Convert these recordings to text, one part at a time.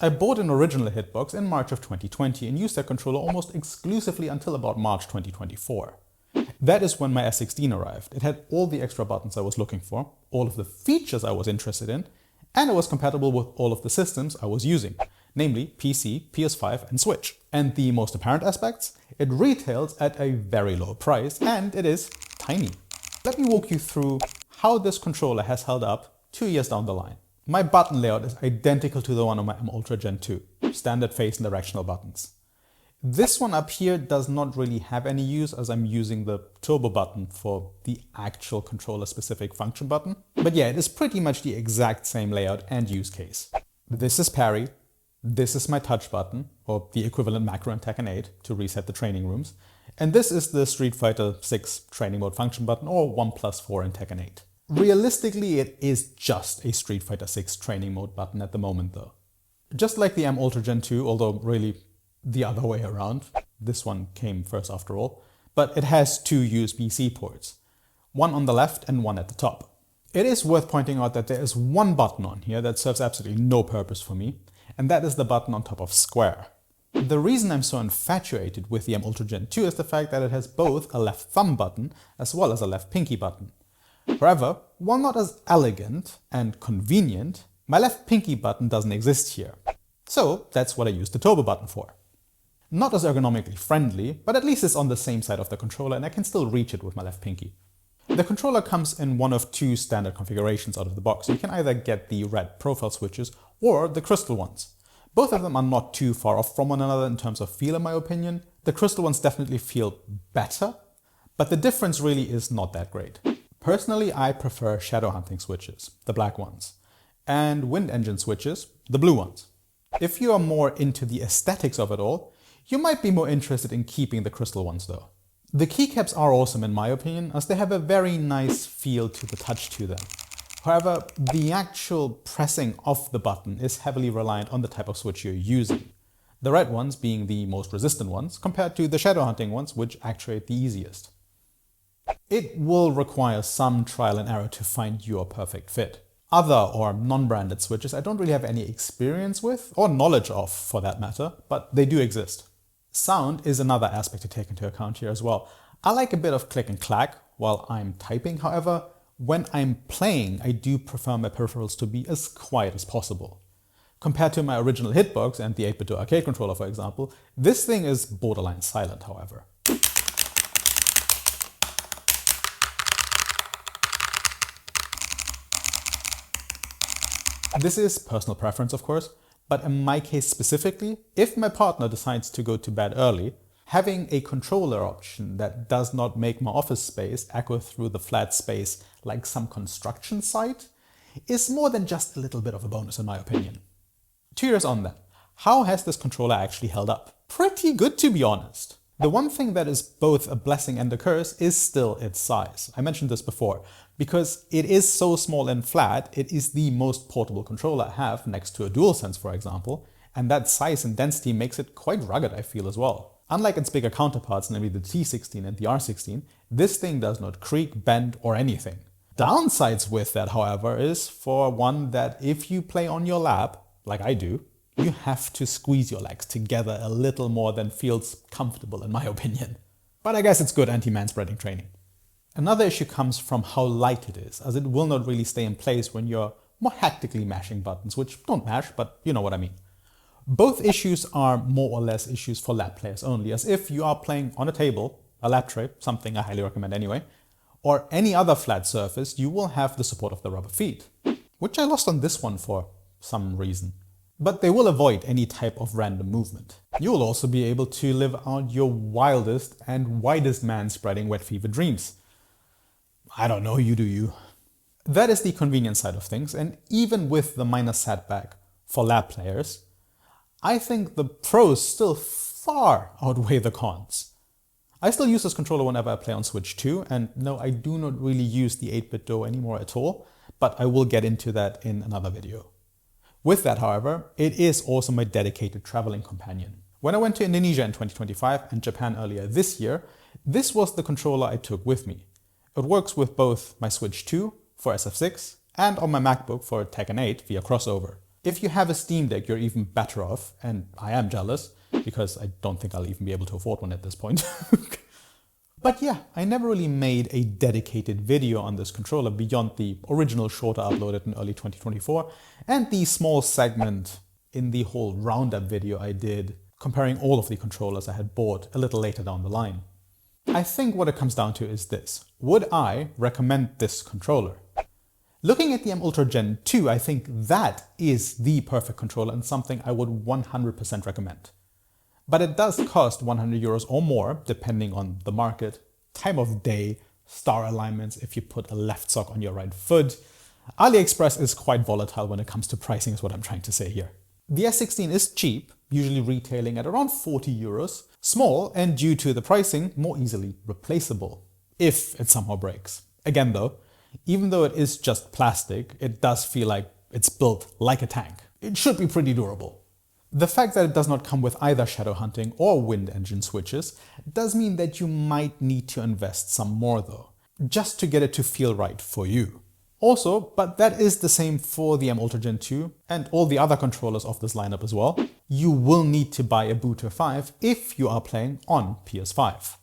I bought an original Hitbox in March of 2020 and used that controller almost exclusively until about March 2024. That is when my S16 arrived. It had all the extra buttons I was looking for, all of the features I was interested in, and it was compatible with all of the systems I was using, namely PC, PS5 and Switch. And the most apparent aspects? It retails at a very low price and it is tiny. Let me walk you through how this controller has held up 2 years down the line. My button layout is identical to the one on my M Ultra Gen 2, standard face and directional buttons. This one up here does not really have any use as I'm using the turbo button for the actual controller specific function button. But yeah, it is pretty much the exact same layout and use case. This is parry, this is my touch button, or the equivalent macro in Tekken 8 to reset the training rooms, and this is the Street Fighter 6 training mode function button, or 1+4 in Tekken 8. Realistically, it is just a Street Fighter 6 training mode button at the moment though. Just like the M Ultra Gen 2, although really the other way around. This one came first after all, but it has two USB-C ports, one on the left and one at the top. It is worth pointing out that there is one button on here that serves absolutely no purpose for me, and that is the button on top of square. The reason I'm so infatuated with the M Ultra Gen 2 is the fact that it has both a left thumb button as well as a left pinky button. However, while not as elegant and convenient, my left pinky button doesn't exist here. So that's what I use the turbo button for. Not as ergonomically friendly, but at least it's on the same side of the controller and I can still reach it with my left pinky. The controller comes in one of two standard configurations out of the box. You can either get the red profile switches or the crystal ones. Both of them are not too far off from one another in terms of feel in my opinion. The crystal ones definitely feel better, but the difference really is not that great. Personally, I prefer shadow hunting switches, the black ones, and wind engine switches, the blue ones. If you are more into the aesthetics of it all, you might be more interested in keeping the crystal ones though. The keycaps are awesome in my opinion, as they have a very nice feel to the touch to them. However, the actual pressing of the button is heavily reliant on the type of switch you're using. The red ones being the most resistant ones compared to the shadow hunting ones, which actuate the easiest. It will require some trial and error to find your perfect fit. Other or non-branded switches I don't really have any experience with, or knowledge of for that matter, but they do exist. Sound is another aspect to take into account here as well. I like a bit of click and clack while I'm typing, however, when I'm playing I do prefer my peripherals to be as quiet as possible. Compared to my original Hitbox and the 8-bit arcade controller for example, this thing is borderline silent however. This is personal preference of course, but in my case specifically, if my partner decides to go to bed early, having a controller option that does not make my office space echo through the flat space like some construction site is more than just a little bit of a bonus in my opinion. 2 years on then, how has this controller actually held up? Pretty good to be honest. The one thing that is both a blessing and a curse is still its size. I mentioned this before. Because it is so small and flat, it is the most portable controller I have next to a DualSense for example, and that size and density makes it quite rugged I feel as well. Unlike its bigger counterparts, namely the T16 and the R16, this thing does not creak, bend or anything. Downsides with that however is for one that if you play on your lap, like I do, you have to squeeze your legs together a little more than feels comfortable in my opinion. But I guess it's good anti-manspreading training. Another issue comes from how light it is, as it will not really stay in place when you're more hectically mashing buttons, which don't mash, but you know what I mean. Both issues are more or less issues for lap players only, as if you are playing on a table, a lap tray, something I highly recommend anyway, or any other flat surface, you will have the support of the rubber feet, which I lost on this one for some reason. But they will avoid any type of random movement. You will also be able to live out your wildest and widest man-spreading wet fever dreams. I don't know, you do you. That is the convenience side of things, and even with the minor setback for lap players, I think the pros still far outweigh the cons. I still use this controller whenever I play on Switch 2, and no, I do not really use the 8-bit DuO anymore at all, but I will get into that in another video. With that, however, it is also my dedicated traveling companion. When I went to Indonesia in 2025 and Japan earlier this year, this was the controller I took with me. It works with both my Switch 2 for SF6 and on my MacBook for Tekken 8 via crossover. If you have a Steam Deck, you're even better off, and I am jealous, because I don't think I'll even be able to afford one at this point. But yeah, I never really made a dedicated video on this controller beyond the original shorter uploaded in early 2024 and the small segment in the whole roundup video I did comparing all of the controllers I had bought a little later down the line. I think what it comes down to is this: would I recommend this controller? Looking at the M Ultra Gen 2, I think that is the perfect controller and something I would 100% recommend. But it does cost 100 euros or more, depending on the market, time of day, star alignments, if you put a left sock on your right foot. AliExpress is quite volatile when it comes to pricing, is what I'm trying to say here. The S16 is cheap, usually retailing at around 40 euros, small, and due to the pricing, more easily replaceable, if it somehow breaks. Again though, even though it is just plastic, it does feel like it's built like a tank. It should be pretty durable. The fact that it does not come with either shadow hunting or wind engine switches does mean that you might need to invest some more though, just to get it to feel right for you. Also, but that is the same for the M Ultra Gen 2 and all the other controllers of this lineup as well, you will need to buy a Booter 5 if you are playing on PS5.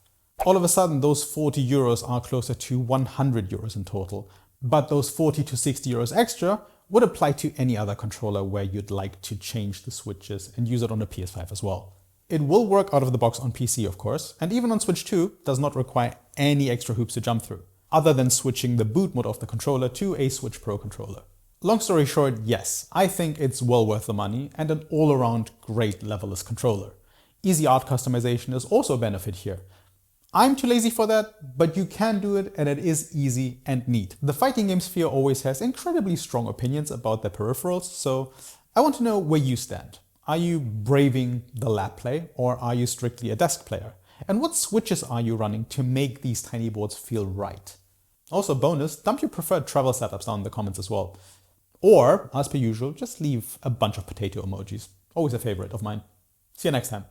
All of a sudden, those 40 euros are closer to 100 euros in total, but those 40 to 60 euros extra would apply to any other controller where you'd like to change the switches and use it on a PS5 as well. It will work out of the box on PC, of course, and even on Switch 2 does not require any extra hoops to jump through, other than switching the boot mode of the controller to a Switch Pro controller. Long story short, yes, I think it's well worth the money and an all-around great leverless controller. Easy art customization is also a benefit here. I'm too lazy for that, but you can do it and it is easy and neat. The fighting game sphere always has incredibly strong opinions about their peripherals, so I want to know where you stand. Are you braving the lap play or are you strictly a desk player? And what switches are you running to make these tiny boards feel right? Also bonus, dump your preferred travel setups down in the comments as well. Or, as per usual, just leave a bunch of potato emojis. Always a favorite of mine. See you next time.